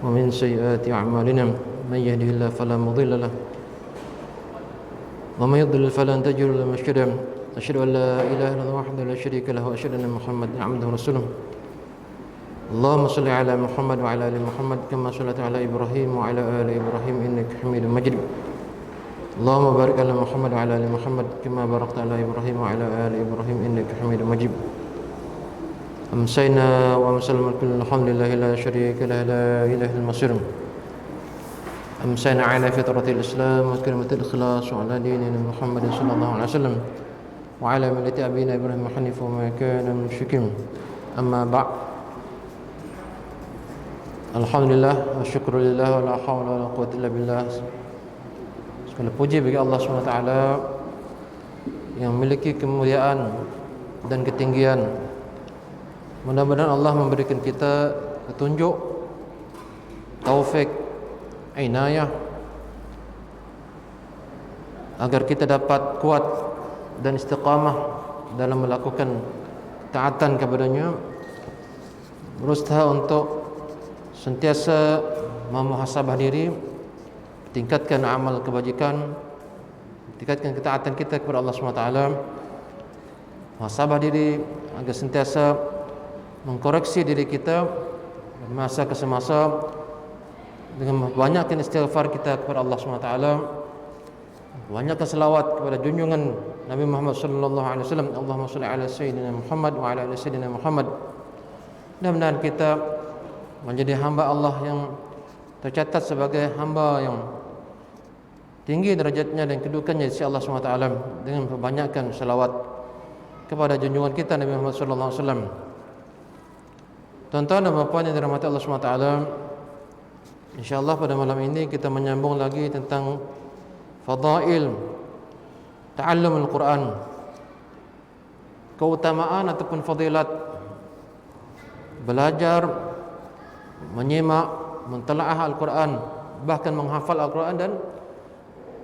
ومن سيئات أعمالنا من يهده الله فلا مضل له ومن يضلل فلن تجد له مرشدا أشهد أن لا إله إلا الله وحده لا شريك له وأشهد أن محمدا عبده ورسوله اللهم صل على محمد وعلى آل محمد كما صليت على إبراهيم وعلى آل إبراهيم إنك حميد مجيد اللهم بارك على محمد وعلى آل محمد كما باركت على إبراهيم وعلى آل إبراهيم إنك حميد مجيد أمسينا وأمسلم الحمد لله لا شريك له لا إله إلا المصير أمسينا على فطرة الإسلام وكلمة الإخلاص وعلى دين محمد صلى الله عليه وسلم وعلى ملة أبينا إبراهيم حنيفا وما كان من المشركين أما بعد Alhamdulillah wa syukurillah wa la hawla wa la quwwata illa billah. Segala puji bagi Allah SWT yang memiliki kemuliaan dan ketinggian. Mudah-mudahan Allah memberikan kita petunjuk, taufik, inayah agar kita dapat kuat dan istiqamah dalam melakukan taatan kepadanya, berusaha untuk sentiasa memuhasabah diri, tingkatkan amal kebajikan, tingkatkan ketaatan kita kepada Allah SWT, muhasabah diri agar sentiasa mengkoreksi diri kita masa ke semasa dengan banyakkan istighfar kita kepada Allah SWT, banyakkan selawat kepada junjungan Nabi Muhammad sallallahu alaihi wasallam. Allahumma shalli ala sayyidina Muhammad wa ala ali sayyidina Muhammad. Mudah-mudahan kita menjadi hamba Allah yang tercatat sebagai hamba yang tinggi derajatnya dan kedudukannya di sisi Allah SWT dengan membanyakkan selawat kepada junjungan kita Nabi Muhammad sallallahu alaihi wasallam. Tuan-tuan dan puan yang dirahmati Allah SWT, insyaallah pada malam ini kita menyambung lagi tentang fadail ta'allum al-Quran, keutamaan ataupun fadilat belajar, menyimak, mentelaah Al-Quran, bahkan menghafal Al-Quran dan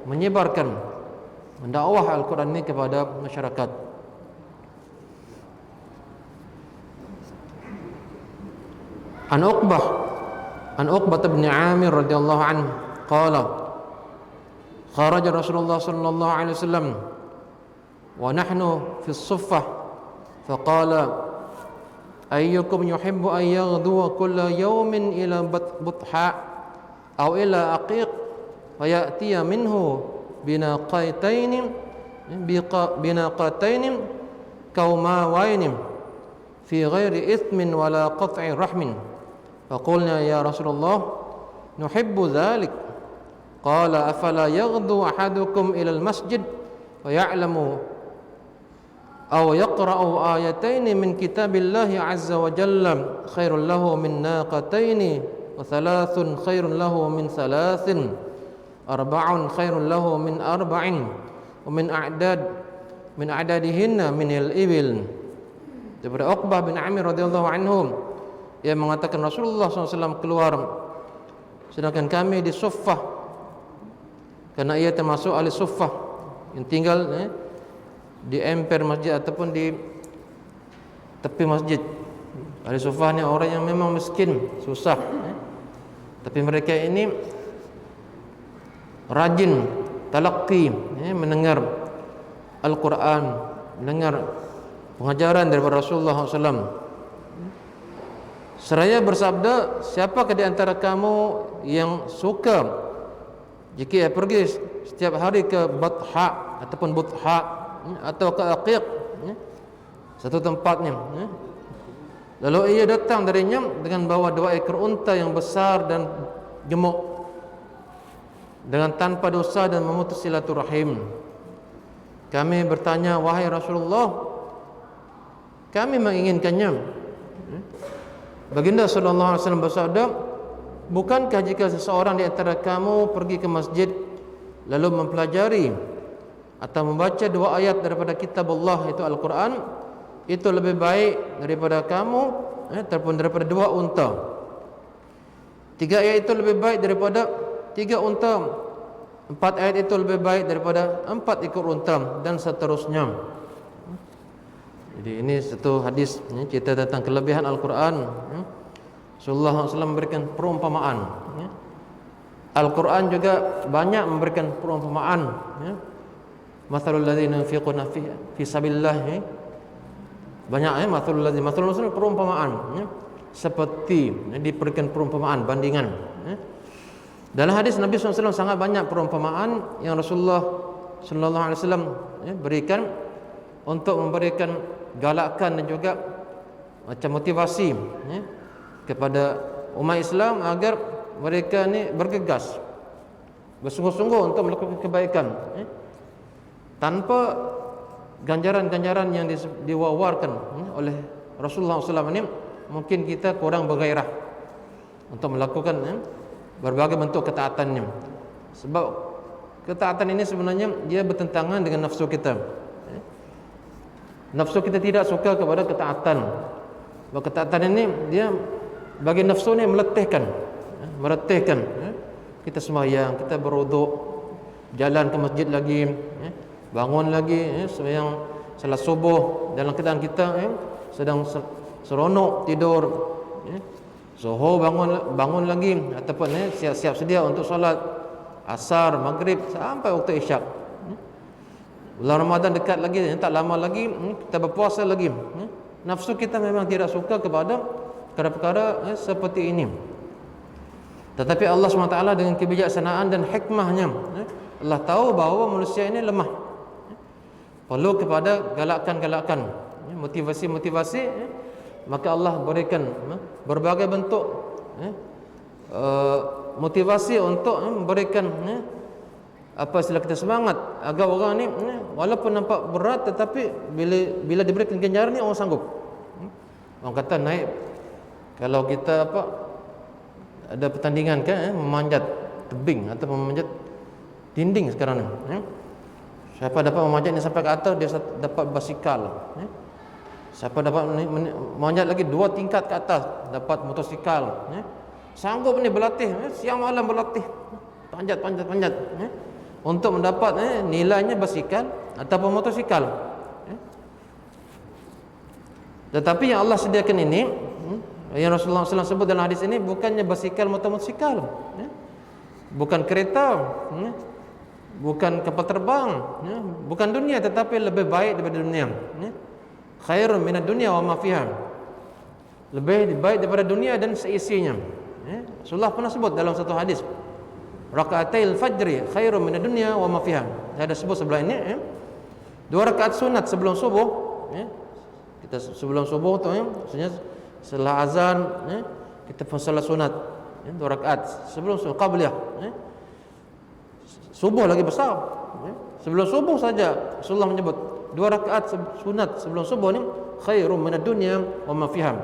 menyebarkan, mendakwah Al-Quran ini kepada masyarakat. An Uqbah bin Amir radhiyallahu anhu qala kharaja Rasulullah sallallahu alaihi wasallam wa nahnu fi as-suffah faqala ayyukum yuhibbu an yaghduwa kulla yawmin ila butha aw ila aqiq wa ya'tiya minhu binaqatayn kawmawayn fi ghairi ithmin wala qat'i rahmin. Faqulna ya Rasulullah nuhibbu dhalik. Qala afala yaghdu ahadukum ila al-masjid wa ya'lamu aw yaqra'u ayatayn min kitabillahi azza wa jalla khairul lahu min naqatayn wa thalathun khairun lahu min thalathin arba'un khairun lahu min arba'in wa min a'dadihinna min al-ibil. Daripada Uqbah bin Amir radhiyallahu anhu, ia mengatakan Rasulullah SAW keluar sedangkan kami di Suffah, karena ia termasuk ahli Suffah yang tinggal di emper masjid ataupun di tepi masjid. Ahli Suffah ni orang yang memang miskin, susah, tapi mereka ini rajin talaqi, mendengar Al-Quran, mendengar pengajaran daripada Rasulullah SAW. Seraya bersabda, siapakah di antara kamu yang suka jika ia pergi setiap hari ke Batha ataupun Butha atau ke Aqiq, satu tempatnya, lalu ia datang darinya dengan bawa 2 ekor unta yang besar dan gemuk, dengan tanpa dosa dan memutus silaturahim. Kami bertanya, wahai Rasulullah, kami menginginkannya. Baginda sallallahu alaihi wasallam bersabda, bukankah jika seseorang di antara kamu pergi ke masjid lalu mempelajari atau membaca 2 ayat daripada kitab Allah, itu Al-Quran, itu lebih baik daripada kamu ataupun daripada 2 unta. 3 ayat itu lebih baik daripada 3 unta. 4 ayat itu lebih baik daripada 4 ekor unta, dan seterusnya. Jadi ini satu hadis cerita tentang kelebihan Al-Quran. Rasulullah SAW memberikan perumpamaan, ya. Al-Quran juga banyak memberikan perumpamaan, ya. Mathalul ladzina yunfiquna fi sabilillah, ya. Banyak, ya, mathalul perumpamaan, ya. Seperti, ya, diberikan perumpamaan bandingan, ya. Dalam hadis Nabi SAW sangat banyak perumpamaan yang Rasulullah SAW, ya, berikan untuk memberikan galakan dan juga macam motivasi, ya, kepada umat Islam agar mereka ni bergegas, bersungguh-sungguh untuk melakukan kebaikan, ya, tanpa ganjaran-ganjaran yang diwawarkan, ya, oleh Rasulullah SAW ini. Mungkin kita kurang bergairah untuk melakukan, ya, berbagai bentuk ketaatannya. Sebab ketaatan ini sebenarnya dia bertentangan dengan nafsu kita, ya. Nafsu kita tidak suka kepada ketaatan. Sebab ketaatan ini dia bagi nafsu ni meletihkan, ya, meletihkan, ya. Kita sembahyang, kita berwuduk, jalan ke masjid lagi, ya, bangun lagi, ya, sembahyang salat subuh dalam keadaan kita, ya, sedang seronok tidur, ya. Zuhur bangun lagi, ataupun, ya, siap-siap sedia untuk solat asar, maghrib sampai waktu isyak, ya. Bulan Ramadan dekat lagi, ya, tak lama lagi, ya, kita berpuasa lagi, ya. Nafsu kita memang tidak suka kepada perkara-perkara, ya, seperti ini. Tetapi Allah SWT dengan kebijaksanaan dan hikmahnya, ya, Allah tahu bahawa manusia ini lemah, ya, perlu kepada galakan-galakan, ya, motivasi-motivasi, ya. Maka Allah berikan, ya, berbagai bentuk, ya, motivasi untuk, ya, memberikan, ya, apa istilah kita, semangat agar orang ni, ya, walaupun nampak berat tetapi bila diberikan ganjaran ni orang sanggup, ya. Orang kata naik, kalau kita ada pertandingan kan, ya, memanjat tebing atau memanjat dinding sekarang ni, ya. Siapa dapat memanjat ni sampai ke atas, dia dapat basikal, ya. Siapa dapat memanjat lagi 2 tingkat ke atas, dapat motosikal, ya. Sanggup ni berlatih, ya, siang malam berlatih, panjat, ya, untuk mendapat, ya, nilainya basikal ataupun motosikal, ya. Tetapi yang Allah sediakan ini, yang Rasulullah SAW sebut dalam hadis ini, bukannya basikal motosikal, ya, bukan kereta, ya, bukan kapal terbang, ya, bukan dunia, tetapi lebih baik daripada dunia, ya. Khairun minad dunya wa ma fiha, lebih baik daripada dunia dan seisinya, ya. Rasulullah pernah sebut dalam satu hadis, rakaatil fajri khairun minad dunya wa ma fiha. Ada sebut sebelah ini, ya, 2 rakaat sunat sebelum subuh, ya. Kita sebelum subuh tu, ya, maksudnya setelah azan, ya, kita pun salat sunat, ya, 2 rakaat sebelum subuh qabliyah, ya. Subuh lagi besar, ya. Sebelum subuh saja Rasulullah menyebut 2 rakaat sunat sebelum subuh ni khairum minad dunya wa ma fiha,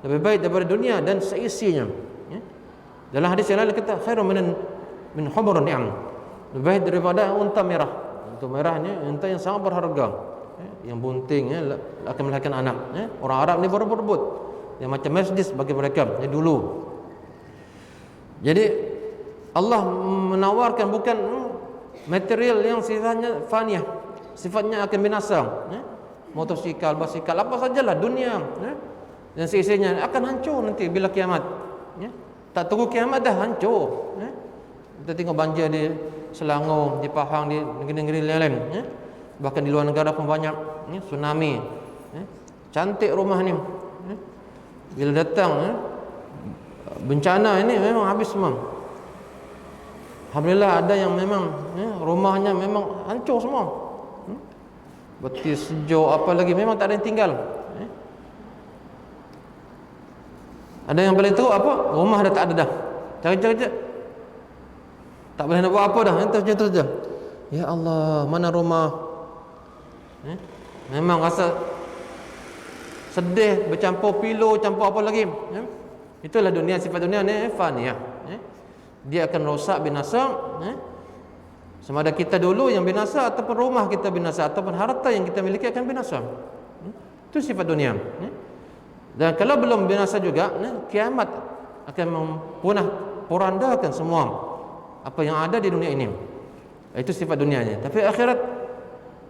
lebih baik daripada dunia dan seisinya, ya. Dalam hadis yang lain kata khairum min humurun ni'am, lebih baik daripada unta merah. Unta merahnya unta yang sangat berharga, ya, yang bunting, ya, akan melahirkan anak, ya. Orang Arab ni berebut-rebut, yang macam Mercedes bagi mereka, ya, dulu. Jadi Allah menawarkan bukan material yang sifatnya faniyah, sifatnya akan binasa, ya. Motosikal, basikal, apa sajalah dunia, ya, dan seisinya akan hancur nanti bila kiamat, ya. Tak tunggu kiamat dah hancur, ya. Kita tengok banjir di Selangor, di Pahang, di negeri-negeri lain, ya. Bahkan di luar negara pun banyak, ya, tsunami, ya. Cantik rumah ni, ya. Bila datang, ya, bencana ini memang habis semua. Alhamdulillah ada yang memang, ya, rumahnya memang hancur semua, betis, sejuk, apa lagi, memang tak ada yang tinggal, ya. Ada yang boleh tahu apa, rumah dah tak ada dah, cari-cari tak boleh nak buat apa dah, terus je. Ya Allah, mana rumah, ya. Memang rasa sedih, bercampur pilu, campur apa lagi, ya. Itulah dunia, sifat dunia ni faniyah, ya. Dia akan rosak, binasa, ya. Sama ada kita dulu yang binasa, ataupun rumah kita binasa, ataupun harta yang kita miliki akan binasa, ya. Itu sifat dunia, ya. Dan kalau belum binasa juga, ya, kiamat akan mempunah porandakan semua apa yang ada di dunia ini. Itu sifat dunianya. Tapi akhirat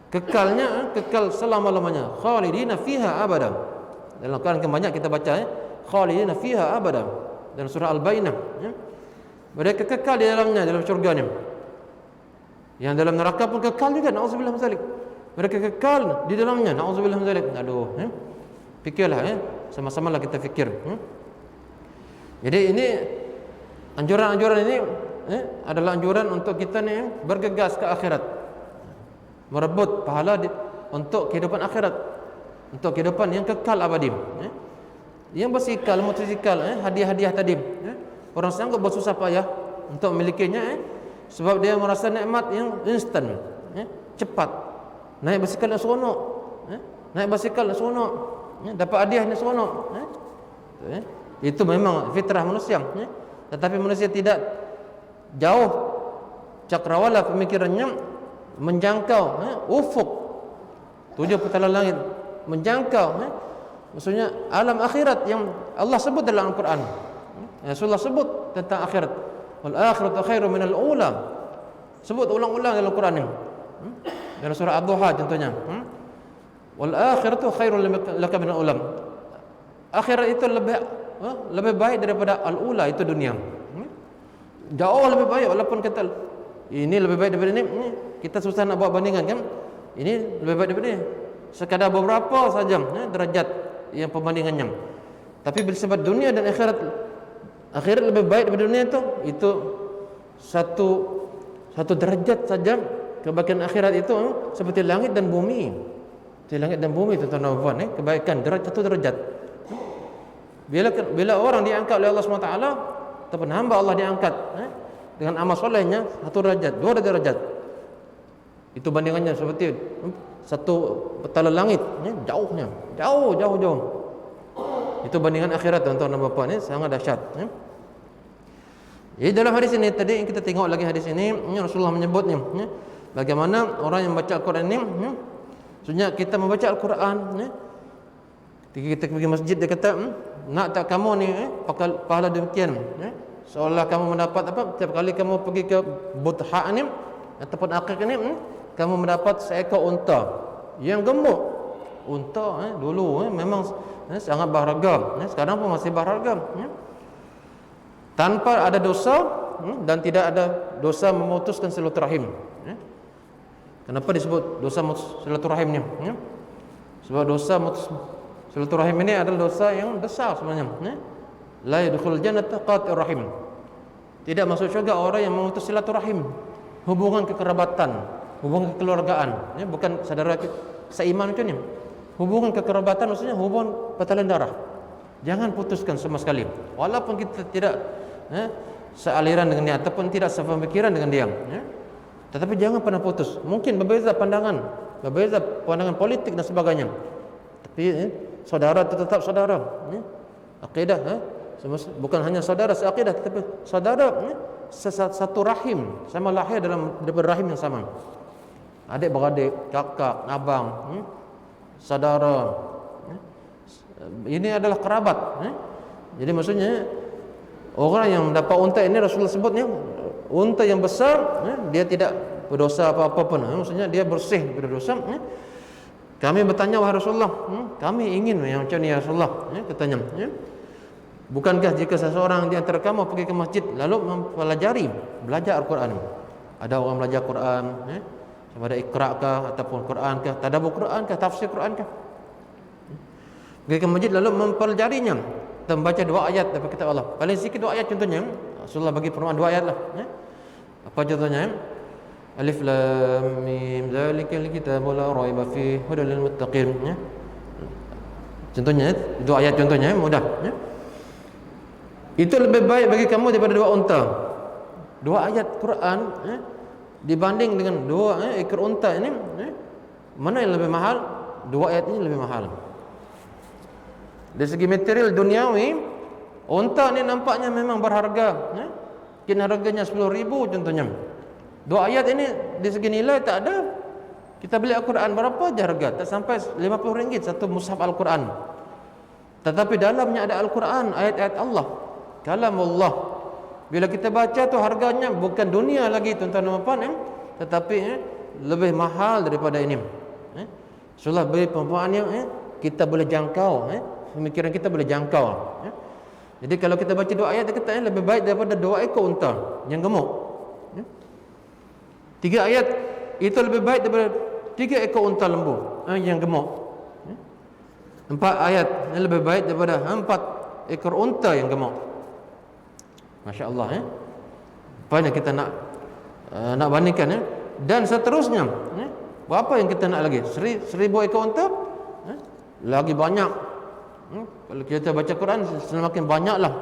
kekalnya, kekal selama-lamanya, khalidina fiha abada. Dalam Quran banyak kita baca, ya, khalidina fiha abada, dalam surah Al-Bainah, ya. Mereka kekal di dalamnya, dalam syurganya. Yang dalam neraka pun kekal juga, na'udzubillah min dzalik. Mereka kekal di dalamnya, na'udzubillah min dzalik. Aduh, ya. Fikirlah, ya. Sama-samalah kita fikir, ya. Jadi ini anjuran-anjuran ini adalah anjuran untuk kita ni bergegas ke akhirat, merebut pahala untuk kehidupan akhirat, untuk kehidupan yang kekal abadi. Yang bersikal, motosikal, hadiah-hadiah tadi, orang sanggup bersusah payah untuk memilikinya, sebab dia merasa nikmat yang instan, cepat. Naik basikal yang seronok, naik basikal yang seronok, dapat hadiah yang seronok. Itu memang fitrah manusia. Tetapi manusia tidak jauh cakrawala pemikirannya, menjangkau ufuk 7 petala langit, menjangkau maksudnya alam akhirat yang Allah sebut dalam Al-Quran. Rasulullah sebut tentang akhirat, wal akhiratu khairu minal ula, sebut ulang-ulang dalam Al-Quran ini. Dalam surah Ad-Duha contohnya, wal akhiratu khairu laka minal ula, akhirat itu lebih baik daripada al-ula, itu dunia. Jauh lebih baik, walaupun kata ini lebih baik daripada ini, kita susah nak buat bandingan kan. Ini lebih baik daripada ini, sekadar beberapa saja derajat yang perbandingannya. Tapi bersebab dunia dan akhirat lebih baik daripada dunia itu satu derajat saja. Kebaikan akhirat itu seperti langit dan bumi. Seperti langit dan bumi, tuan-tuan dan puan, kebaikan satu derajat. Bila orang diangkat oleh Allah SWT, ataupun hamba Allah diangkat dengan amal solehnya 1 derajat, 2 derajat, itu bandingannya seperti satu petala langit, jauhnya, jauh. Itu bandingan akhirat, tuan-tuan dan puan, sangat dahsyat. Jadi dalam hadis ini tadi, kita tengok lagi hadis ini, Rasulullah menyebutnya bagaimana orang yang membaca Al-Quran ini, maksudnya kita membaca Al-Quran, ketika kita pergi masjid, dia kata, nak tak kamu ni pahala demikian, seolah kamu mendapat apa, setiap kali kamu pergi ke Butha ni ataupun Aqiq ni, kamu mendapat seekor unta yang gemuk. Unta dulu memang sangat berharga, sekarang pun masih berharga, tanpa ada dosa, dan tidak ada dosa memutuskan silaturahim. Kenapa disebut dosa silaturahim ni? Sebab dosa silaturahim ini adalah dosa yang besar sebenarnya. La yadkhulul jannata qati'ur rahim. Tidak masuk syurga orang yang memutus silaturahim, hubungan kekerabatan, hubungan kekeluargaan, bukan saudara seiman macam ni. Hubungan kekerabatan maksudnya hubungan pertalian darah. Jangan putuskan sama sekali, walaupun kita tidak sealiran dengan dia ataupun tidak sepemikiran dengan dia, tetapi jangan pernah putus. Mungkin berbeza pandangan politik dan sebagainya, tapi saudara itu tetap saudara. Akidah, bukan hanya saudara seakidah, tetapi saudara satu rahim, sama lahir daripada rahim yang sama. Adik beradik, kakak, abang, saudara. Ini adalah kerabat. Jadi maksudnya orang yang mendapat unta ini, Rasulullah sebutnya unta yang besar, dia tidak berdosa apa-apa pun. Maksudnya dia bersih dari dosa. Kami bertanya, wahai Rasulullah, kami ingin yang macam ni ya Rasulullah, katanya, bukankah jika seseorang di antara kamu pergi ke masjid lalu belajar Al-Quran, ada orang belajar Quran, sama ada Iqra kah ataupun Quran kah, tadabbur Quran kah, tafsir Quran kah, pergi ke masjid lalu mempelajarinya, kita membaca 2 ayat daripada kitab Allah, paling sikit 2 ayat contohnya. Rasulullah bagi perumpamaan 2 ayat lah. Apa contohnya? Alif lam mim zalikal kitabu la raiba fihi hudal lil muttaqin. Contohnya 2 ayat, contohnya mudah. Itu lebih baik bagi kamu daripada 2 unta. 2 ayat Quran dibanding dengan 2 ekor unta ini, mana yang lebih mahal? 2 ayat ini lebih mahal. Dari segi material duniawi, unta ni nampaknya memang berharga, mungkin harganya 10,000 contohnya. 2 ayat ini di segi nilai tak ada. Kita beli Al-Quran berapa aja harga? Tak sampai RM50 satu mushaf Al-Quran. Tetapi dalamnya ada Al-Quran, ayat-ayat Allah, kalam Allah. Bila kita baca tu harganya bukan dunia lagi, tuan-tuan dan puan, tetapi lebih mahal daripada ini. Rasulullah beri perumpamaan yang kita boleh jangkau, pemikiran kita boleh jangkau. Jadi kalau kita baca 2 ayat, dia kata lebih baik daripada 2 ekor unta yang gemuk. 3 ayat itu lebih baik daripada 3 ekor unta lembu yang gemuk. 4 ayat yang lebih baik daripada 4 ekor unta yang gemuk. Masya Allah. Banyak kita nak bandingkan. Dan seterusnya. Berapa yang kita nak lagi? 1000 ekor unta? Lagi banyak. Kalau kita baca Quran, semakin banyaklah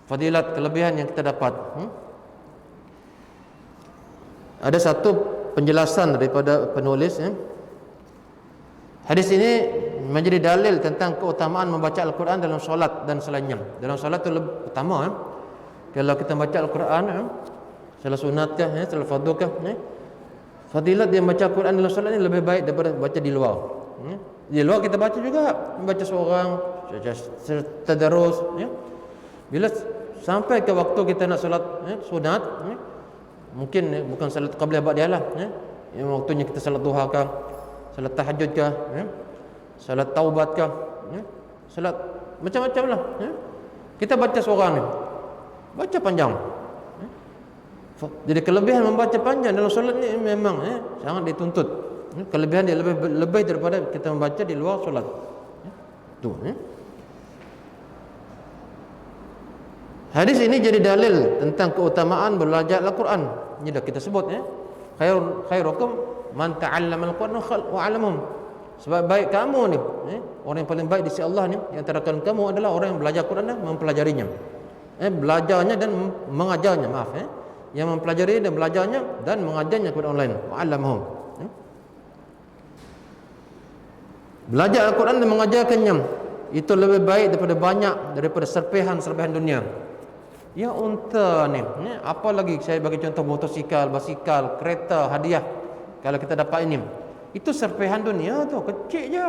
fadilat, kelebihan yang kita dapat. Ada satu penjelasan daripada penulis. Hadis ini menjadi dalil tentang keutamaan membaca Al-Quran dalam solat dan selainnya. Dalam solat itu lebih utama. Kalau kita baca Al-Quran, salat sunatkah, salat fardukah, fadilat dia baca Al-Quran dalam solat ini lebih baik daripada baca di luar. Di luar kita baca juga, baca seorang, tadarus. Bila sampai ke waktu kita nak solat sunat, mungkin bukan salat qabliyah ba'diyah lah, yang waktunya kita salat duha kah, salat tahajud kah, salat taubat kah, salat macam-macam lah. Kita baca seorang ni, baca panjang. Jadi kelebihan membaca panjang dalam solat ni memang sangat dituntut. Kelebihan dia lebih daripada kita membaca di luar solat. Tu. Hadis ini jadi dalil tentang keutamaan belajar Al-Quran. Ini dah kita sebut. Khairukum man ta'allama Al-Quran wa 'allamahum. Sebab baik kamu ni, orang yang paling baik di sisi Allah ni, di antara kamu adalah orang yang belajar Quran dan mempelajarinya. Belajarnya dan mengajarnya, maaf. Yang mempelajari dan belajarnya dan mengajarnya kepada orang lain. Wa 'allamahum. Belajar Al-Quran dan mengajarkannya itu lebih baik daripada serpihan dunia. Ya unta ni, apa lagi saya bagi contoh motosikal, basikal, kereta, hadiah. Kalau kita dapat ini, itu serpihan dunia tu, kecil je.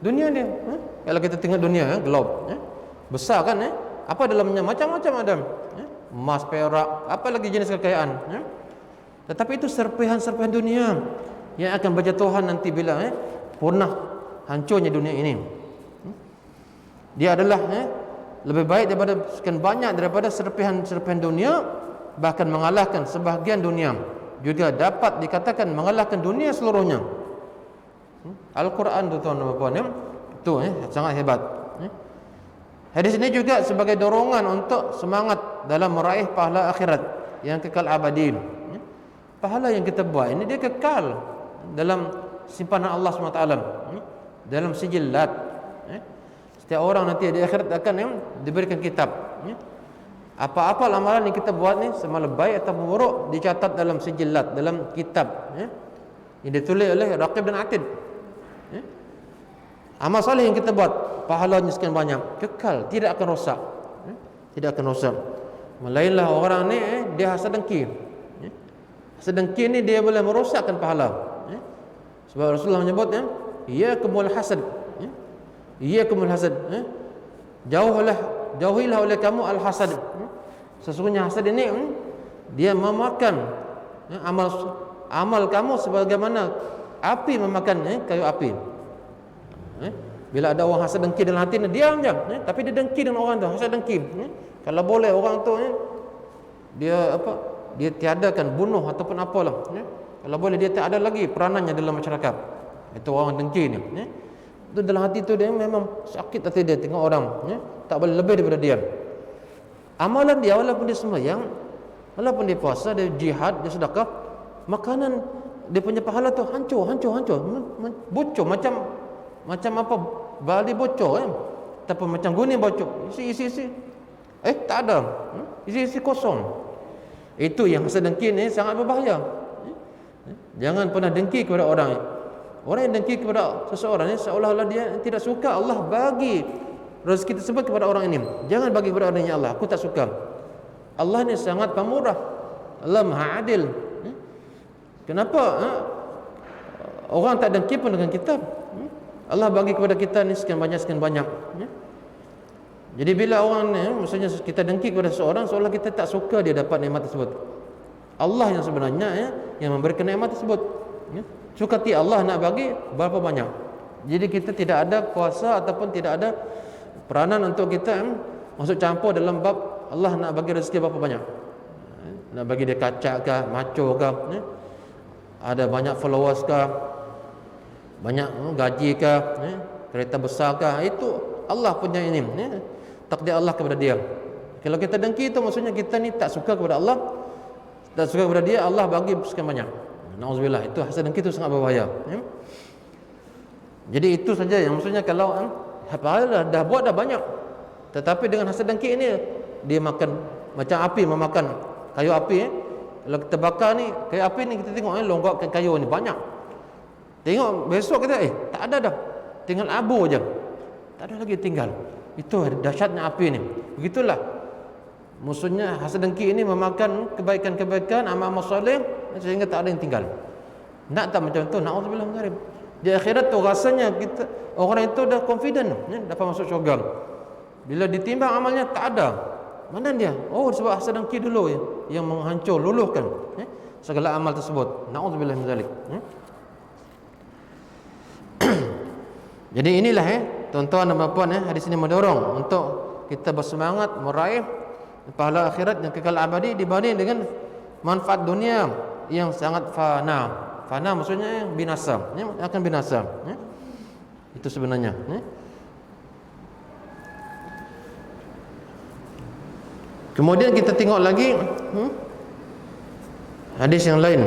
Dunia ni, kalau kita tengok dunia, globe, besar kan? Apa dalamnya? Macam-macam ada. Emas, perak, apa lagi jenis kekayaan. Tetapi itu serpihan dunia yang akan berjatuhan nanti bila punah, hancurnya dunia ini. Dia adalah lebih baik daripada sekian banyak daripada serpihan dunia, bahkan mengalahkan sebahagian dunia. Juga dapat dikatakan mengalahkan dunia seluruhnya. Al-Quran tu tuan-tuan dan puan, itu sangat hebat. Hadis ini juga sebagai dorongan untuk semangat dalam meraih pahala akhirat yang kekal abadi. Pahala yang kita buat ini dia kekal dalam simpanan Allah SWT, dalam sijillat. Setiap orang nanti di akhirat akan diberikan kitab. Apa-apa amalan yang kita buat ni, sama ada baik atau buruk, dicatat dalam sijillat, dalam kitab. Yang ditulis oleh Raqib dan Atid. Amal saleh yang kita buat, pahalanya sekian banyak, kekal, tidak akan rosak. Tidak akan rosak. Melainlah orang ni dia hasad dengki. Hasad dengki ni dia boleh merosakkan pahala. Sebab Rasulullah menyebut iyakumul hasad. Iyakumul hasad. Jauhilah oleh kamu al-hasad. Sesungguhnya hasad ini dia memakan amal kamu sebagaimana api memakan kayu api. Bila ada orang hasad dengki dalam hati, diam je, tapi dia dengki dengan orang tu, hasad dengki. Kalau boleh orang tu dia tiadakan, bunuh ataupun apalah. Kalau boleh dia tak ada lagi peranannya dalam masyarakat. Itu orang dengki ni. Itu dalam hati tu dia memang sakit hati dia tengok orang, tak boleh lebih daripada dia. Amalan dia walaupun dia sembahyang, walaupun dia puasa, dia jihad, dia sedekah, makanan dia punya pahala tu hancur, bocor macam apa, bali bocor ataupun macam guni bocor, isi tak ada, isi kosong. Itu yang hasad dengki ni sangat berbahaya. Jangan pernah dengki kepada orang. Orang yang dengki kepada seseorang ni seolah-olah dia tidak suka Allah bagi rezeki tersebut kepada orang ini. Jangan bagi kepada orang yang Allah, aku tak suka. Allah ni sangat pemurah, Allah Maha Adil. Kenapa orang tak dengki pun dengan kita? Allah bagi kepada kita ni sekian banyak. Jadi bila orang ni, maksudnya kita dengki kepada seseorang, seolah kita tak suka dia dapat nikmat tersebut. Allah yang sebenarnya yang memberikan nikmat tersebut. Suka hati Allah nak bagi berapa banyak. Jadi kita tidak ada kuasa ataupun tidak ada peranan untuk kita masuk campur dalam bab Allah nak bagi rezeki berapa banyak. Nak bagi dia kacak ke, maco ke, ada banyak followers ke, banyak gaji ke, kereta besar ke, itu Allah punya ini, takdir Allah kepada dia. Kalau kita dengki itu maksudnya kita ni tak suka kepada Allah, tak suka kepada dia, Allah bagi sekian banyak. Nauzubillah, itu hasad dengki itu sangat berbahaya. Jadi itu saja yang maksudnya kalau dah buat dah banyak, tetapi dengan hasad dengki ini dia makan macam api memakan kayu api. Kalau kita bakar ni kayu api ni, kita tengok longgokkan kayu ni banyak. Tengok besok kita tak ada dah, tinggal abu je, tak ada lagi tinggal. Itu dahsyatnya api ni. Begitulah maksudnya hasad dengki ini memakan kebaikan-kebaikan, amal-amal soleh sehingga tak ada yang tinggal. Nak tak macam tu? Nauzubillah min dzalik. Di akhirat tu rasanya kita orang itu dah confident dapat masuk syurga. Bila ditimbang amalnya tak ada. Mana dia? Oh, sebab hasad dengki dulu yang menghancur, luluhkan segala amal tersebut. Nauzubillah min dzalik. Jadi inilah tuan-tuan dan puan, hadis ini mendorong untuk kita bersemangat meraih pahala akhirat yang kekal abadi dibanding dengan manfaat dunia yang sangat fana. Fana maksudnya binasa, akan binasa. Itu sebenarnya. Kemudian kita tengok lagi hadis yang lain.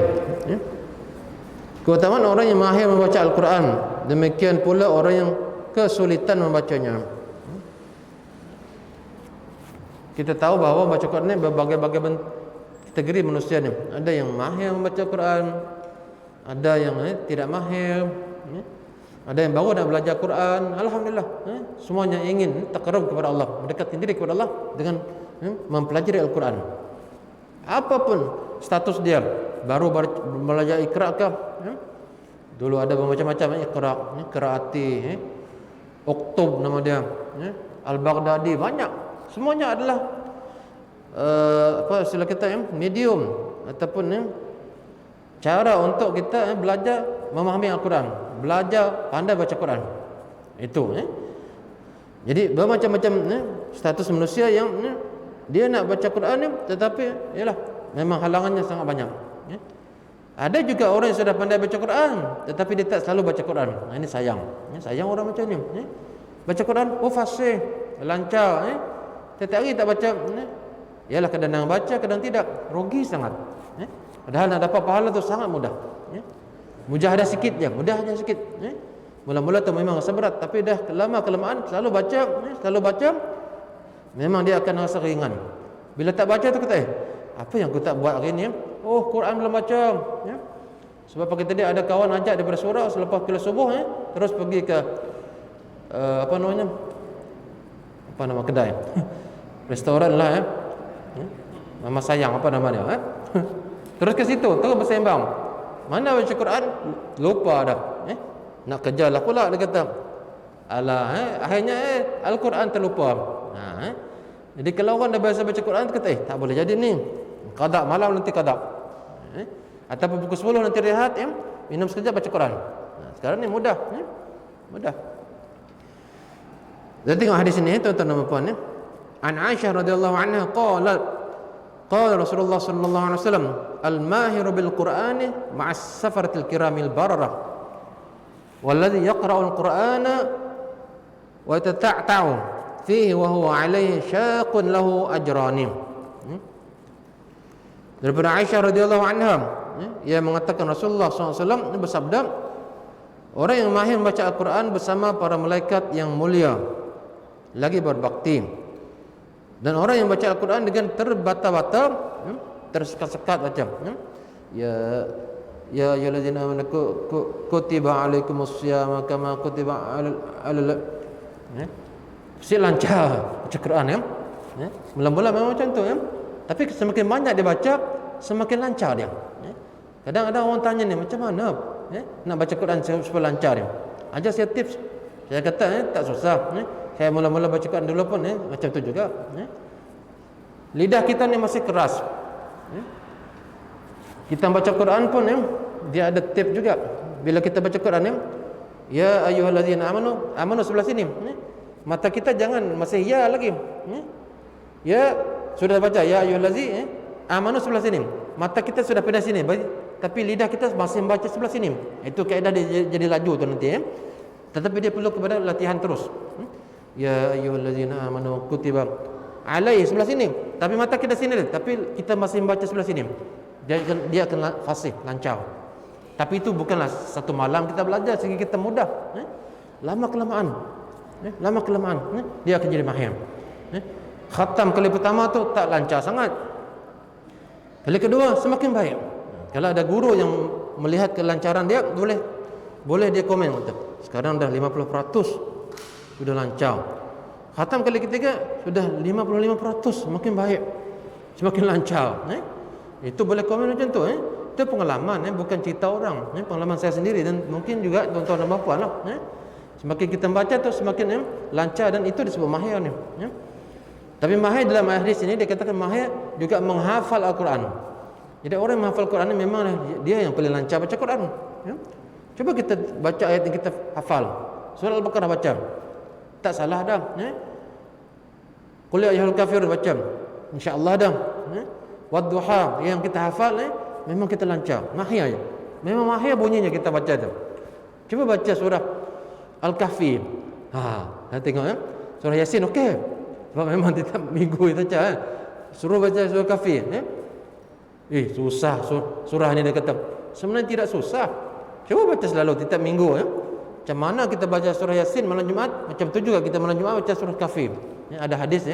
Keutamaan orang yang mahir membaca Al-Quran, demikian pula orang yang kesulitan membacanya. Kita tahu bahawa baca Quran ni berbagai-bagai kategori manusia ni. Ada yang mahir membaca Quran, ada yang tidak mahir, ada yang baru nak belajar Quran. Alhamdulillah, semuanya ingin takarrub kepada Allah, mendekatkan diri kepada Allah dengan mempelajari Al-Quran. Apapun status dia, baru belajar Iqra ke, dulu ada bermacam-macam Iqra, Qiraati, Uktub nama dia, Al-Baghdadi, banyak. Semuanya adalah apa istilah kita medium ataupun cara untuk kita belajar memahami Al-Quran, belajar pandai baca Quran. Itu jadi bermacam-macam status manusia yang dia nak baca Quran ni, tetapi yalah memang halangannya sangat banyak. Ada juga orang yang sudah pandai baca Quran tetapi dia tak selalu baca Quran. Ini sayang. Sayang orang macam ni. Baca Quran fasih, lancar, setiap hari tak baca, yalah kadang-kadang baca, kadang tidak, rugi sangat. Padahal nak dapat pahala tu sangat mudah. Mujahadah sikit je, mudahnya sikit. Mula-mula tu memang rasa berat, tapi dah lama-kelamaan selalu baca, memang dia akan rasa ringan. Bila tak baca tu kata, apa yang aku tak buat hari ni? Oh, Quran belum baca. Sebab pagi tadi ada kawan ajak daripada surau selepas kelas subuh, terus pergi ke apa nama kedai? Restoran lah, Mama Sayang apa nama dia, Terus ke situ, terus bersembang. Mana baca Quran? Lupa dah. Nak kejarlah pula dia kata. Alah, akhirnya Al-Quran terlupa. Jadi kalau orang dah biasa baca Quran, kata tak boleh jadi ni. Qada malam nanti qada. Ataupun pukul 10 nanti rehat, minum sekejap baca Quran. Sekarang ni mudah, mudah. Jadi tengok hadis ini tuan-tuan dan puan, An Aisyah radhiyallahu anha qalat qala Rasulullah sallallahu alaihi wasallam al-mahiru bil Qur'ani ma'as safaratil kiramil bararah walladhi yaqra'ul Qur'ana wa yatata'u fihi wa huwa alaihi syaqun lahu ajrani. Daripada Aisyah radhiyallahu anha, ia mengatakan Rasulullah SAW bersabda, orang yang mahir membaca Al-Quran bersama para malaikat yang mulia lagi berbakti, dan orang yang baca Al-Quran dengan terbata-bata, tersekat-sekat macam ya ayyuhallazina amanu kutiba alaikumussyam kama kutiba alal si lancar baca Quran mula-mula memang macam tu tapi semakin banyak dia baca semakin lancar dia. Kadang-kadang orang tanya ni macam mana nak baca Quran supaya lancar dia. Ajar saya tips. Saya kata tak susah. Saya mula-mula baca Quran dulu pun macam tu juga. Lidah kita ni masih keras. Kita baca Quran pun dia ada tip juga. Bila kita baca Quran ya ayyuhallazina amanu sebelah sini. Mata kita jangan masih ya lagi. Ya, sudah baca ya ayyuhallazi amanu sebelah sini. Mata kita sudah pindah sini, tapi lidah kita masih membaca sebelah sini. Itu kaedah dia jadi laju tu nanti Tetapi dia perlu kepada latihan terus. Ya ayyuhallazina amanu kutiba alaihi sebelah sini. Tapi mata kita sini, tapi kita masih membaca sebelah sini. Dia akan fasih, lancar. Tapi itu bukanlah satu malam kita belajar sehingga kita mudah. Lama kelamaan dia akan jadi mahir. Khatam kali pertama tu tak lancar sangat. Kali kedua semakin baik. Kalau ada guru yang melihat kelancaran dia, boleh dia komen kata, sekarang dah 50% sudah lancar. Khatam kali ketiga sudah 55%, semakin baik, semakin lancar. Itu boleh komen macam tu. Itu pengalaman, bukan cerita orang. Pengalaman saya sendiri dan mungkin juga tuan-tuan dan puan lah. Semakin kita baca tu semakin lancar, dan itu disebut mahir ni. Tapi mahir dalam hadis ini dia katakan mahir juga menghafal Al-Quran. Jadi orang yang menghafal Al-Quran ni memang dia yang paling lancar baca Quran. Cuba kita baca ayat yang kita hafal. Surah Al-Baqarah baca, tak salah dah. Qul ya ayyuhal kafirun baca, insya-Allah dah. Wadduha yang kita hafal memang kita lancar. Mahir, memang mahir bunyinya kita baca tu. Cuba baca surah Al-Kahfi. Tengok surah Yasin okey. Sebab memang tiap minggu kita baca suruh baca surah Kahfi. Susah surah ni dia kata. Sebenarnya tidak susah. Cuba baca selalu tiap minggu. Macam mana kita baca surah Yasin malam Jumaat, macam tu juga kita malam Jumaat baca surah Kahfi. Ada hadis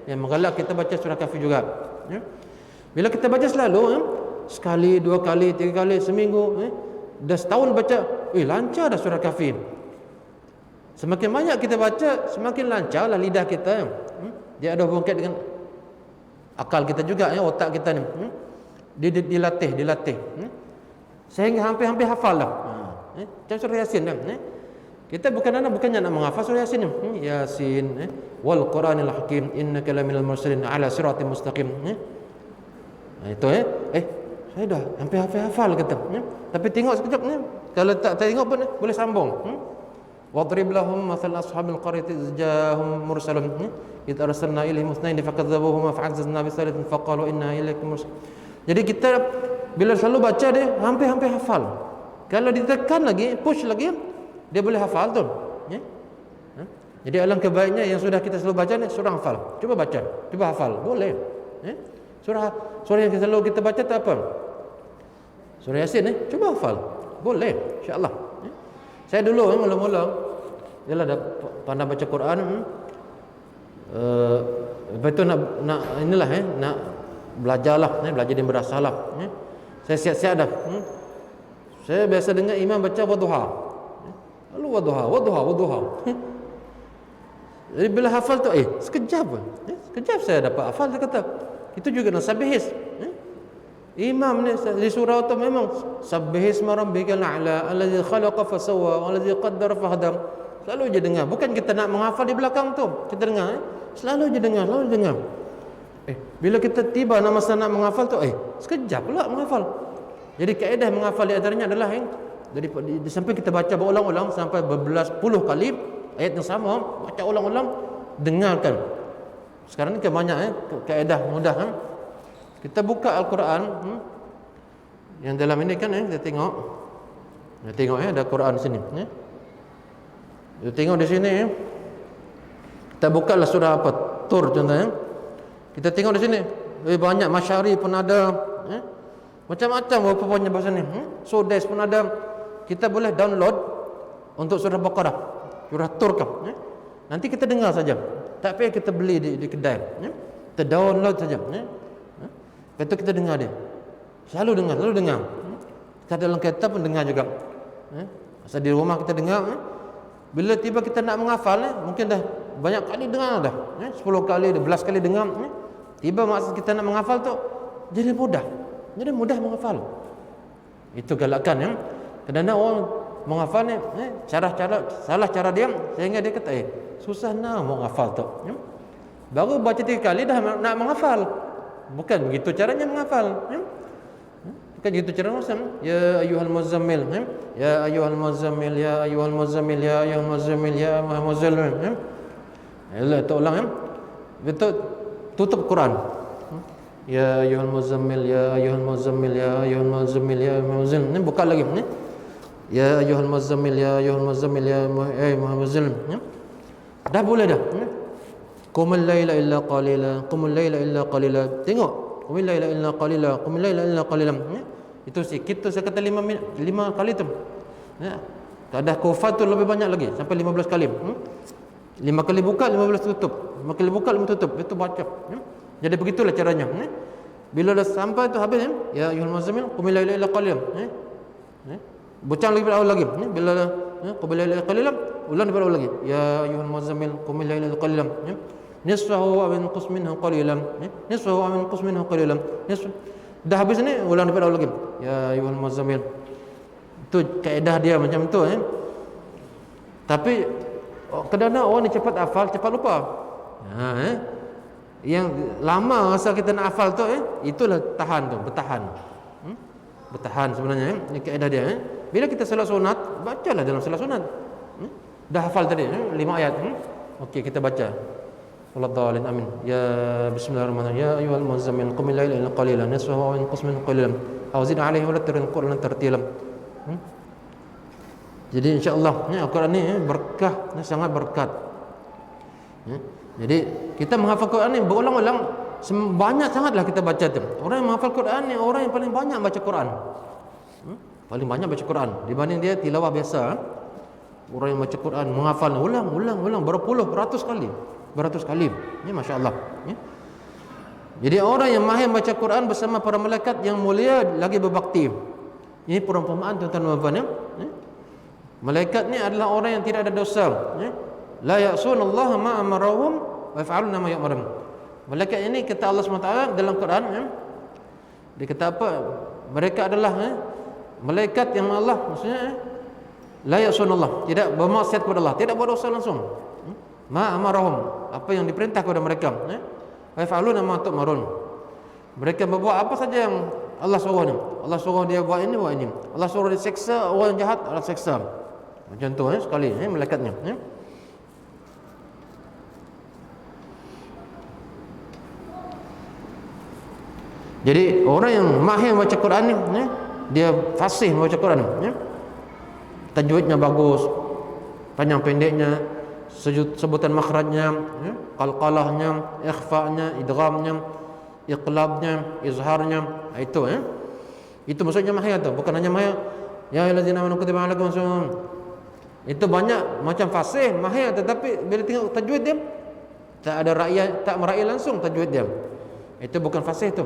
yang menggalak kita baca surah Kahfi juga. Bila kita baca selalu, sekali, dua kali, tiga kali, seminggu, dah setahun baca, lancar dah surah Kahfi. Semakin banyak kita baca, semakin lancarlah lidah kita. Dia ada hubungan dengan akal kita juga, otak kita ni. Dilatih. Sehingga hampir-hampir hafal dah. Macam surah Yasin kan. Kita bukannya nak menghafal surah Yasin ni. Yasin, wal Quranil Hakim, innaka laminal mursalin ala siratim mustaqim. Itu saya dah hampir hafal kata. Tapi tengok sekejap ni, kalau tak tengok pun boleh sambung. Wadrib lahum mathal ashabil qaryati ja'ahum mursalun id arsalna ilaihim ithnain fakadzabuhuma fa'azzazna bi thalithin faqalu inna ilaikum mursal. Jadi kita bila selalu baca dia hampir hafal. Kalau ditekan lagi, push lagi, dia boleh hafal tu. Jadi alangkah baiknya yang sudah kita selalu baca ni surah hafal. Cuba baca, cuba hafal, boleh. Surah yang selalu kita baca tak apa. Surah Yasin cuba hafal. Boleh, insya-Allah. Saya dulu mula-mula ialah dah pandai baca Quran. Lepas tu nak inilah nak belajarlah, belajar dia berasalah. Saya siap-siap dah. Saya biasa dengar imam baca wadduha. Lalu wadduha. Jadi bila hafal tu sekejap saya dapat hafal. Dia kata itu juga nak sabihis. Imam ni di surah tu memang sabbihis rabbikal a'la allazi khalaqa fasawwa wallazi qaddara fahadar. Selalu je dengar, bukan kita nak menghafal di belakang tu. Kita dengar selalu je dengar. Bila kita tiba masa nak menghafal tu sekejap pula menghafal. Jadi kaedah menghafal di antaranya adalah di samping kita baca berulang-ulang sampai berbelas puluh kali ayat yang sama, baca ulang-ulang, dengarkan. Sekarang ni kan banyak kaedah mudah Kita buka Al-Quran yang dalam ini kan kita tengok. Ada Quran di sini. Kita tengok di sini. Kita buka lah surah apa? Tur contohnya. Kita tengok di sini. Banyak masyari pun ada. Macam-macam rupanya bahasa ni. Sudes pun ada. Kita boleh download untuk surah Baqarah, surah Tur kan. Nanti kita dengar saja. Tak payah kita beli di kedai. Kita download saja. Lepas tu kita dengar dia. Selalu dengar. Kita dalam kereta pun dengar juga. Masa di rumah kita dengar. Bila tiba kita nak menghafal mungkin dah banyak kali dengar dah. 10 kali, 12 kali dengar. Tiba masa kita nak menghafal tu jadi mudah menghafal. Itu galakan kadang-kadang orang menghafal ni salah cara dia sehingga dia kata susah nak menghafal tu. Baru baca 3 kali dah nak menghafal. Bukan begitu caranya menghafal. Bukan begitu cara menghafal. Ya ayyuhal muzammil. Ya ayyuhal muzammil. Ya ayyuhal muzammil. Ya ayyuhal muzammil. Ya ayyuhal muzammil. Yalah, tu ulang ya. Betul, tutup Quran. Ya ayyuhal muzammil, ya ayyuhal muzammil, ya ayyuhal muzammil, ya ayyuhal muzammil. Ni buka lagi ni. Ya ayyuhal muzammil, ya ayyuhal muzammil, ya ayyuhal muzammil. Dah boleh dah. Qumil laila illa qalila, qumil laila illa qalila. Tengok, qumil laila illa qalila, qumil laila illa qalila. Itu sikit tu, saya kata 5 kali tu. Ya. Kadah kufat tu lebih banyak lagi, sampai 15 kali. 5 kali buka, 15 tutup. 5 kali buka, 5 tutup. Itu baca. Jadi begitulah caranya. Bila dah sampai tu habis, ya ayyuhal muzammil qumil laila illa qalila. Bocang lagi awal lagi. Bila dah qumil laila illa qalila, ulang daripada awal lagi. Ya ayyuhal muzammil qumil laila illa qalila. Nisfahu aw inqus minhu qalilan. Nisfahu aw inqus minhu qalilan. Dah habis ni, ulang daripada awal lagi. Ya ayyuhal muzammil. Itu kaedah dia macam tu. Tapi kadang-kadang orang ni cepat hafal, cepat lupa. Yang lama masa kita nak hafal tu, itulah tahan tu, bertahan. Bertahan sebenarnya. Ini kaedah dia. Bila kita salat sunat, bacalah dalam salat sunat. Dah hafal tadi 5 ayat. Okey, kita baca. Wallahualam, amin. Ya bismillahirrahmanirrahim. Ya ayyuhal muzammil qum al-laila illa qalilan nisfahu aw inqus minhu qalilan aw zid 'alaihi wa la tarqul tartila. Jadi insya-Allah Al-Quran ni berkah, sangat berkat. Jadi kita menghafal Quran ni berulang-ulang, banyak sangatlah kita baca tu. Orang yang menghafal Quran ni orang yang paling banyak baca Quran. Paling banyak baca Quran dibanding dia tilawah biasa. Orang yang baca Quran menghafal ulang berpuluh ratus kali. Ini masya-Allah. Jadi orang yang mahir baca Quran bersama para malaikat yang mulia lagi berbakti. Ini perumpamaan tuan-tuan dan puan-puan. Malaikat ni adalah orang yang tidak ada dosa. La ya'sunallaha ma amarahum wa yaf'aluna ma yu'marun. Malaikat ini kata Allah SWT dalam Quran, dia kata apa? Mereka adalah malaikat yang Allah, maksudnya la ya'sunallah, tidak bermaksiat kepada Allah, tidak buat dosa langsung. Ma amarahum, apa yang diperintah kepada mereka. Wa yaf'aluna ma tu'marun. Mereka berbuat apa saja yang Allah suruh ni. Allah suruh dia buat ini, buat ini. Allah suruh dia seksa orang jahat, Allah seksa. Macam tu sekali malaikatnya. Jadi orang yang mahir baca Quran ni, dia fasih baca Quran ni. Tajwidnya bagus, panjang pendeknya, sebutan makhrajnya, qalqalahnya, ikhfa'nya, idghamnya, iqlabnya, izharnya. Itu maksudnya mahir tu, bukan hanya mahir ya ayyuhallazina amanu kutiba alaikum as-siyam. Itu banyak macam fasih, mahir, tetapi bila tengok tajwid dia tak ada rakyat, tak meraih langsung tajwid dia. Itu bukan fasih tu,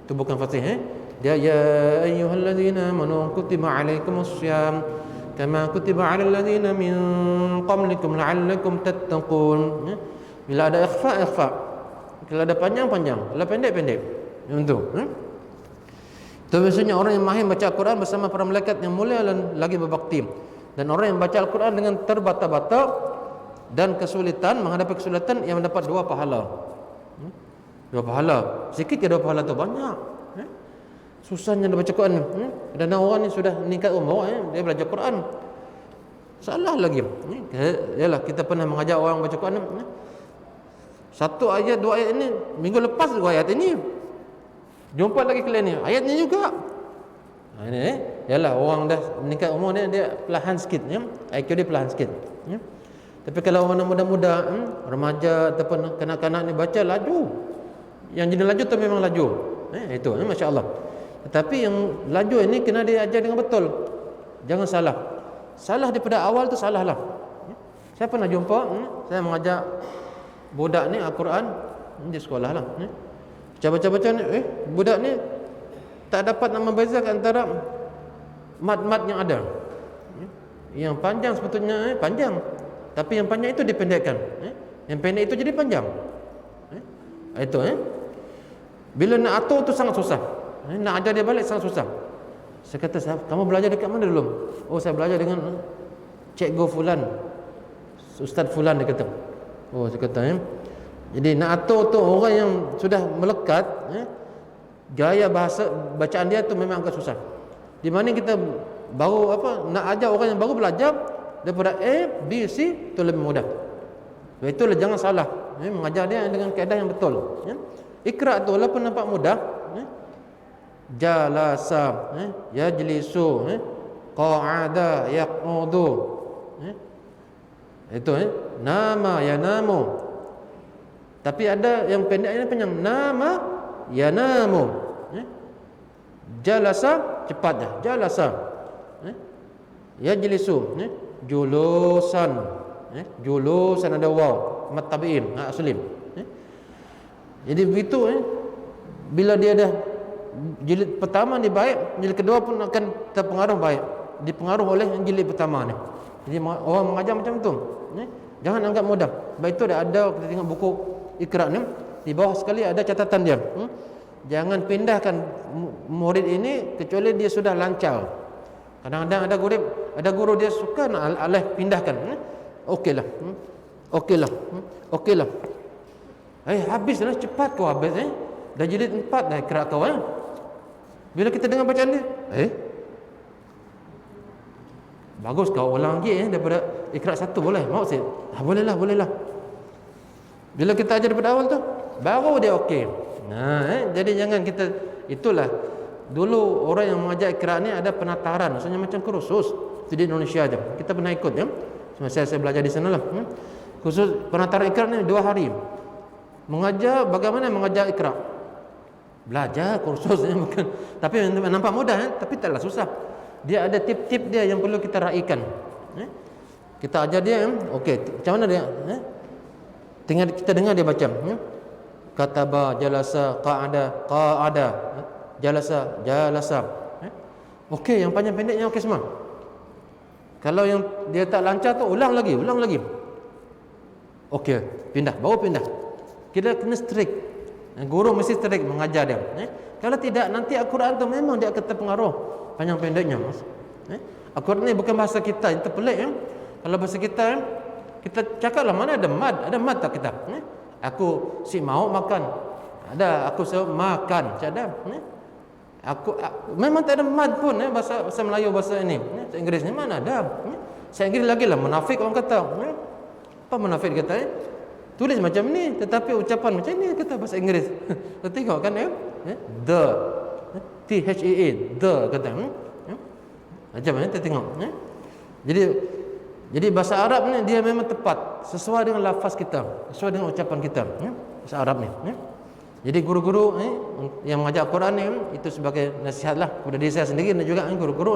Itu bukan fasih. Dia ya ayyuhallazina amanu kutiba alaikumus syiyam kama kutiba alal ladzina min qablikum la'allakum tattaqun. Bila ada ikhfa. Kalau ada panjang, kalau pendek. Untuk itu biasanya orang yang mahir baca Al-Quran bersama para malaikat yang mulia dan lagi berbakti. Dan orang yang baca Al-Quran dengan terbata-bata dan kesulitan, menghadapi kesulitan, yang mendapat 2 pahala. 2 pahala. Sikit ke 2 pahala tu? Banyak. Susahnya dia baca Quran. Dan orang ni sudah meningkat umur, dia belajar Quran. Salah lagi. Yalah, kita pernah mengajar orang baca Quran. 1 ayat, 2 ayat ini, minggu lepas 2 ayat ini. Jumpa lagi kalian ni, ayatnya juga. Ini yalah, orang dah meningkat umur dia perlahan sikit, IQ dia perlahan sikit. Tapi kalau orang muda-muda, remaja ataupun kanak-kanak ni baca laju. Yang jenis laju tu memang laju. Itu masya-Allah. Tetapi yang laju ini kena diajar dengan betul. Jangan salah. Salah daripada awal tu salah lah. Saya pernah jumpa, saya mengajar budak ni Al-Quran di sekolah lah. Baca-baca ni, budak ni tak dapat nak membezakan antara mat-mat yang ada. Yang panjang sepatutnya panjang, tapi yang panjang itu dipendekkan. Yang pendek itu jadi panjang. Itu bila nak atur tu sangat susah. Nak ajar dia balik sangat susah. Saya kata, kamu belajar dekat mana dulu? Oh, saya belajar dengan cikgu fulan, ustaz fulan, dia kata. Oh, saya kata jadi nak atur tu orang yang sudah melekat, gaya bahasa bacaan dia tu memang agak susah. Di mana kita baru nak ajar orang yang baru belajar daripada A, B, C tu lebih mudah. Sebab itulah jangan salah, mengajar dia dengan kaedah yang betul. Iqra tu walaupun nampak mudah, jalasa, yajlisu, qa'ada, yaqudu, itu nama yanamu. Tapi ada yang pendeknya panjang, nama yanamu. Jalasa cepat dah, jalasa. Yajlisu, julusan, julusan ada waw, mat tabiin, aslim. Jadi begitu, bila dia dah jilid pertama ni baik, jilid kedua pun akan terpengaruh baik, dipengaruh oleh jilid pertama ni. Jadi orang mengajar macam tu, jangan anggap mudah. Baik itu dah ada, kita tengok buku Iqra ni, di bawah sekali ada catatan dia. Jangan pindahkan murid ini kecuali dia sudah lancar. Kadang-kadang ada guru dia suka nak alih pindahkan. Okeylah. Okeylah. Okeylah. Habislah, cepat kau habis. Dah jilid 4 dah Iqra kau. Bila kita dengar bacaan dia, bagus kau ulang lagi daripada Iqra 1 boleh? Mau Ustaz? Bolehlah. Bila kita ajar daripada awal tu, baru dia okey. Jadi jangan kita, itulah dulu orang yang mengajar Iqra ni ada penataran, maksudnya macam kursus di Indonesia aja. Kita pernah ikut saya belajar di sana lah. Khusus penataran Iqra ni 2 hari. Mengajar bagaimana mengajar Iqra. Belajar kursus bukan. Tapi nampak mudah tapi taklah susah. Dia ada tip-tip dia yang perlu kita raikan. Kita ajar dia, okey, macam mana dia? Kita dengar dia baca. Kataba, jalasa, qa'ada, jalasa. Okey, yang panjang pendeknya okey semua. Kalau yang dia tak lancar tu ulang lagi. Okey, baru pindah. Kita kena strict. Guru mesti strict mengajar dia. Kalau tidak, nanti Al-Quran tu memang dia akan terpengaruh panjang pendeknya. Al-Quran ni bukan bahasa kita, itu pelik. Kalau bahasa kita, kita cakaplah mana ada mad tak kita? Aku mau makan. Ada, aku makan. Ada. Aku memang tak ada mad pun bahasa Melayu, bahasa ini. Bahasa Inggeris ni mana ada? Bahasa Inggeris lagi lah munafik orang kata. Apa munafik kata? Tulis macam ni tetapi ucapan macam ni kata bahasa Inggeris. Kita tengok kan the THEA the kata. Macam mana kita tengok. Jadi bahasa Arab ni dia memang tepat sesuai dengan lafaz kita, sesuai dengan ucapan kita. Bahasa Arab ni. Jadi guru-guru yang mengajar Al-Quran ni, itu sebagai nasihatlah kepada diri saya sendiri dan juga guru-guru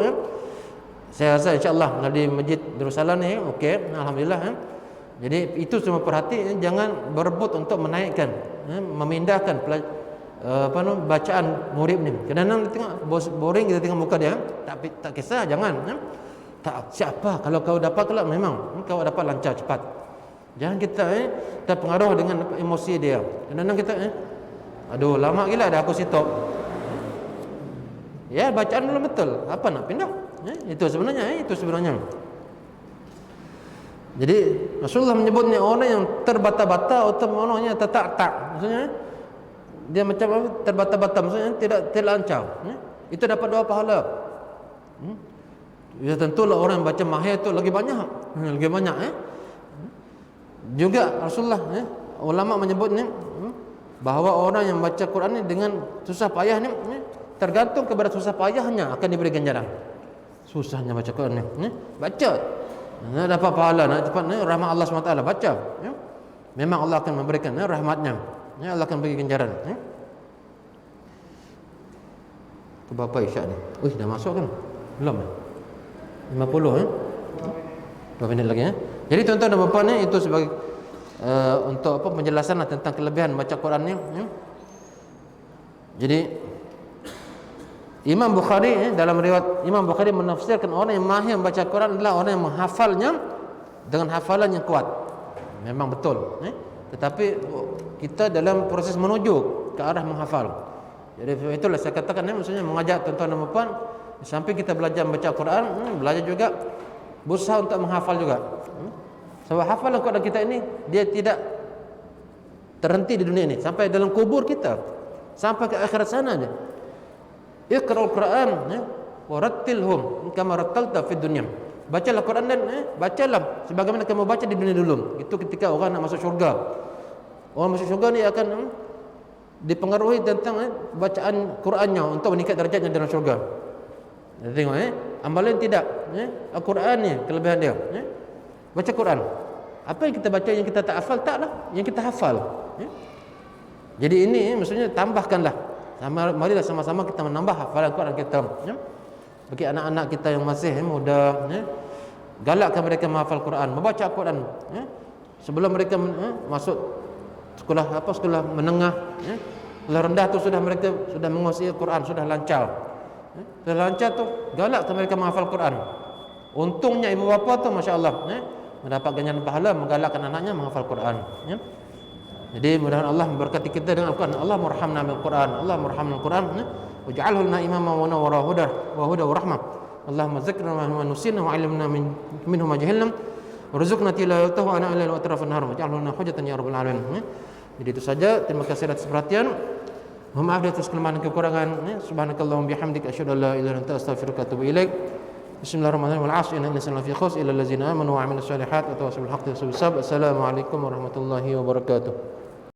saya rasa insya-Allah di Masjid Darussalam ni okey, alhamdulillah. Jadi itu semua perhati, jangan berebut untuk menaikkan, memindahkan bacaan murid ni. Kadang-kadang tengok boring, kita tengok muka dia, tak kisah, jangan. Tak siapa, kalau kau dapat kelak memang kau dapat lancar cepat. Jangan kita terpengaruh dengan emosi dia. Kadang-kadang kita aduh lama gila dah aku sitok. Ya, bacaan belum betul. Apa nak pindah? Itu sebenarnya. Jadi Rasulullah menyebutnya orang yang terbata-bata atau orangnya tak. Maksudnya dia macam apa? Terbata-bata, maksudnya tidak lancar. Itu dapat 2 pahala. Ya tentulah orang yang baca mahir itu lagi banyak. Juga Rasulullah ulama menyebutnya bahawa orang yang baca Quran ni dengan susah payah ni tergantung kepada susah payahnya akan diberi ganjaran. Susahnya baca Quran ni, baca dapat pahala, nak cepat rahmat Allah SWT, baca. Memang Allah akan memberikan rahmatnya. Allah akan bagi ganjaran. Ke berapa isyak ni? Dah masuk kan? Belum 50 berapa minit lagi Jadi tuan-tuan dan puan ni, itu sebagai untuk penjelasan tentang kelebihan baca Quran ni. Jadi Imam Bukhari dalam riwayat Imam Bukhari menafsirkan orang yang mahir membaca Quran adalah orang yang menghafalnya dengan hafalan yang kuat. Memang betul. Tetapi kita dalam proses menuju ke arah menghafal. Jadi itulah saya katakan maksudnya mengajak tuan-tuan dan puan sampai kita belajar membaca Quran, belajar juga berusaha untuk menghafal juga. Sebab hafalan Quran kita ini dia tidak terhenti di dunia ini, sampai dalam kubur kita, sampai ke akhirat sana aja. Iqra'ul Quran wa rattilhum kama rattalta fid dunya. Bacalah Quran dan bacalah sebagaimana kamu baca di dunia dulu. Itu ketika orang nak masuk syurga. Orang masuk syurga ni akan dipengaruhi tentang bacaan Qurannya untuk meningkat darjatnya dalam syurga. Tengok amalan tidak Al-Quran ni kelebihan dia. Baca Quran. Apa yang kita baca yang kita tak hafal, taklah yang kita hafal. Jadi ini maksudnya tambahkanlah. Marilah sama-sama kita menambah hafalan Quran kita. Bagi anak-anak kita yang masih muda, galakkan mereka menghafal Quran, membaca Quran. Sebelum mereka masuk sekolah menengah, sekolah rendah tu sudah mereka sudah menguasai Quran, sudah lancar. Sudah lancar tu galakkan mereka menghafal Quran. Untungnya ibu bapa tu masya-Allah, mendapat ganjaran pahala menggalakkan anaknya menghafal Quran. Jadi mudah-mudahan Allah memberkati kita dengan Al-Quran. Allah murhamna bil Quran, Allah murhamna bil Quran. Waj'alhu lana imama wa nawwara huda wa rahmah. Allahumma zakkirna ma nusina wa 'allimna minhu ma jahilna. Warzuqna tilawatahu ana al-laili wa atrafan nahar. Waj'alhu lana hujjatan ya rabbal alamin. Jadi itu saja. Terima kasih atas perhatian. Mohon maaf atas kelemahan dan kekurangan. Subhanakallahumma bihamdika asyhadu an la ilaha illa anta astaghfiruka wa atubu ilaik. Bismillahirrahmanirrahim. Wal 'asri innal insana lafi khusr illa allazina amanu wa 'amilus solihati wa tawassaw bil haqqi wa tawassaw bis sabr. Assalamualaikum warahmatullahi wabarakatuh.